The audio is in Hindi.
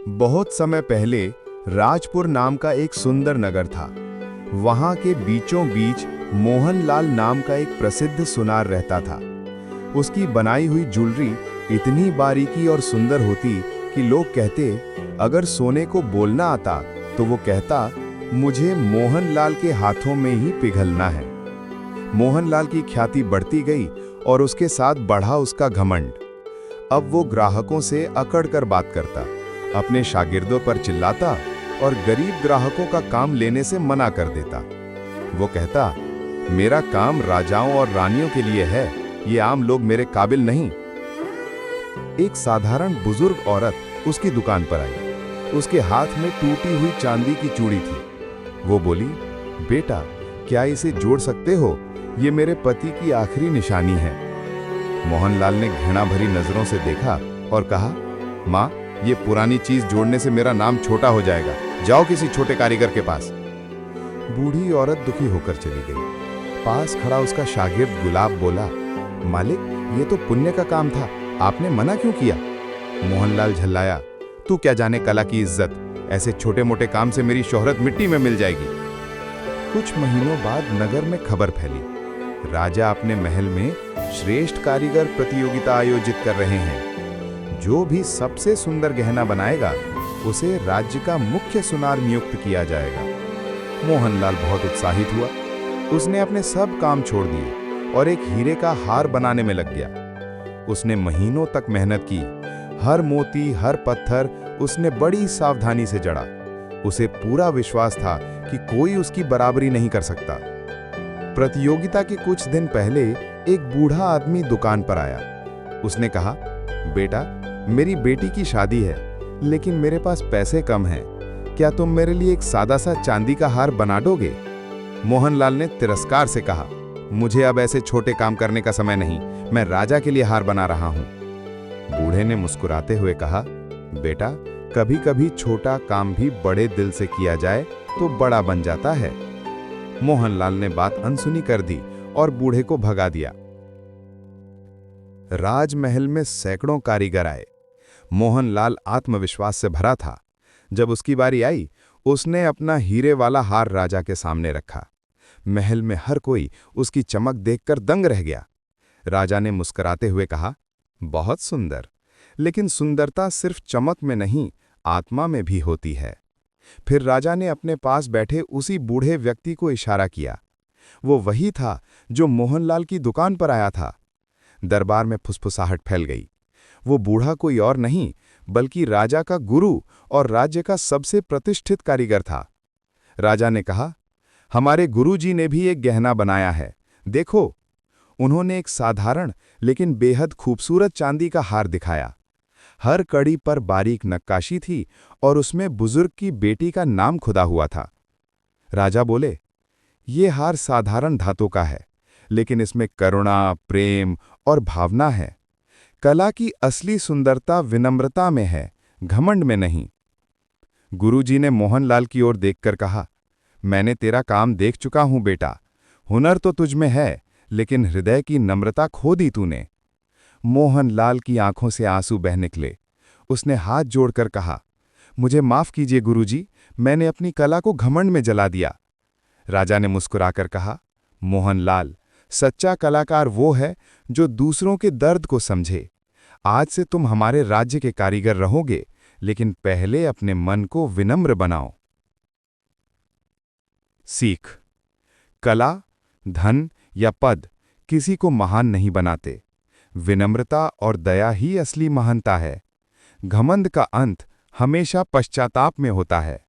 बहुत समय पहले राजपुर नाम का एक सुंदर नगर था। वहां के बीचों बीच मोहनलाल नाम का एक प्रसिद्ध सुनार रहता था। उसकी बनाई हुई ज्वेलरी इतनी बारीकी और सुंदर होती कि लोग कहते, अगर सोने को बोलना आता तो वो कहता, मुझे मोहनलाल के हाथों में ही पिघलना है। मोहनलाल की ख्याति बढ़ती गई और उसके साथ बढ़ा उसका घमंड। अब वो ग्राहकों से अकड़ कर बात करता, अपने शागिर्दों पर चिल्लाता और गरीब ग्राहकों का काम लेने से मना कर देता। वो कहता, मेरा काम राजाओं और रानियों के लिए है, ये आम लोग मेरे काबिल नहीं। एक साधारण बुजुर्ग औरत उसकी दुकान पर आई। उसके हाथ में टूटी हुई चांदी की चूड़ी थी। वो बोली, बेटा, क्या इसे जोड़ सकते हो? ये मेरे पति की आखिरी निशानी है। मोहनलाल ने घृणा भरी नजरों से देखा और कहा, माँ, ये पुरानी चीज जोड़ने से मेरा नाम छोटा हो जाएगा। जाओ किसी छोटे कारीगर के पास। बूढ़ी औरत दुखी होकर चली गई। पास खड़ा उसका शागिर्द गुलाब बोला, मालिक, ये तो पुण्य का काम था, आपने मना क्यों किया? मोहनलाल झल्लाया, तू क्या जाने कला की इज्जत, ऐसे छोटे मोटे काम से मेरी शोहरत मिट्टी में मिल जाएगी। कुछ महीनों बाद नगर में खबर फैली, राजा अपने महल में श्रेष्ठ कारीगर प्रतियोगिता आयोजित कर रहे हैं। जो भी सबसे सुंदर गहना बनाएगा उसे राज्य का मुख्य सुनार नियुक्त किया जाएगा। मोहनलाल बहुत उत्साहित हुआ। उसने अपने सब काम छोड़ दिए और एक हीरे का हार बनाने में लग गया। उसने महीनों तक मेहनत की। हर मोती, हर पत्थर उसने बड़ी सावधानी से जड़ा। उसे पूरा विश्वास था कि कोई उसकी बराबरी नहीं कर सकता। प्रतियोगिता के कुछ दिन पहले एक बूढ़ा आदमी दुकान पर आया। उसने कहा, बेटा, मेरी बेटी की शादी है, लेकिन मेरे पास पैसे कम हैं। क्या तुम मेरे लिए एक सादा सा चांदी का हार बना दोगे? मोहनलाल ने तिरस्कार से कहा, मुझे अब ऐसे छोटे काम करने का समय नहीं, मैं राजा के लिए हार बना रहा हूं। बूढ़े ने मुस्कुराते हुए कहा, बेटा, कभी कभी छोटा काम भी बड़े दिल से किया जाए तो बड़ा बन जाता है। मोहनलाल ने बात अनसुनी कर दी और बूढ़े को भगा दिया। राजमहल में सैकड़ों कारीगर आए। मोहनलाल आत्मविश्वास से भरा था। जब उसकी बारी आई, उसने अपना हीरे वाला हार राजा के सामने रखा। महल में हर कोई उसकी चमक देखकर दंग रह गया। राजा ने मुस्कुराते हुए कहा, बहुत सुंदर, लेकिन सुंदरता सिर्फ चमक में नहीं, आत्मा में भी होती है। फिर राजा ने अपने पास बैठे उसी बूढ़े व्यक्ति को इशारा किया। वो वही था जो मोहनलाल की दुकान पर आया था। दरबार में फुसफुसाहट फैल गई। वो बूढ़ा कोई और नहीं, बल्कि राजा का गुरु और राज्य का सबसे प्रतिष्ठित कारीगर था। राजा ने कहा, हमारे गुरुजी ने भी एक गहना बनाया है, देखो। उन्होंने एक साधारण लेकिन बेहद खूबसूरत चांदी का हार दिखाया। हर कड़ी पर बारीक नक्काशी थी और उसमें बुजुर्ग की बेटी का नाम खुदा हुआ था। राजा बोले, ये हार साधारण धातु का है, लेकिन इसमें करुणा, प्रेम और भावना है। कला की असली सुंदरता विनम्रता में है, घमंड में नहीं। गुरुजी ने मोहनलाल की ओर देखकर कहा, मैंने तेरा काम देख चुका हूं बेटा। हुनर तो तुझ में है, लेकिन हृदय की नम्रता खो दी तूने। मोहनलाल की आंखों से आंसू बह निकले। उसने हाथ जोड़कर कहा, मुझे माफ कीजिए गुरुजी, मैंने अपनी कला को घमंड में जला दिया। राजा ने मुस्कुराकर कहा, मोहनलाल, सच्चा कलाकार वो है जो दूसरों के दर्द को समझे। आज से तुम हमारे राज्य के कारीगर रहोगे, लेकिन पहले अपने मन को विनम्र बनाओ। सीख: कला, धन या पद किसी को महान नहीं बनाते। विनम्रता और दया ही असली महानता है। घमंड का अंत हमेशा पश्चाताप में होता है।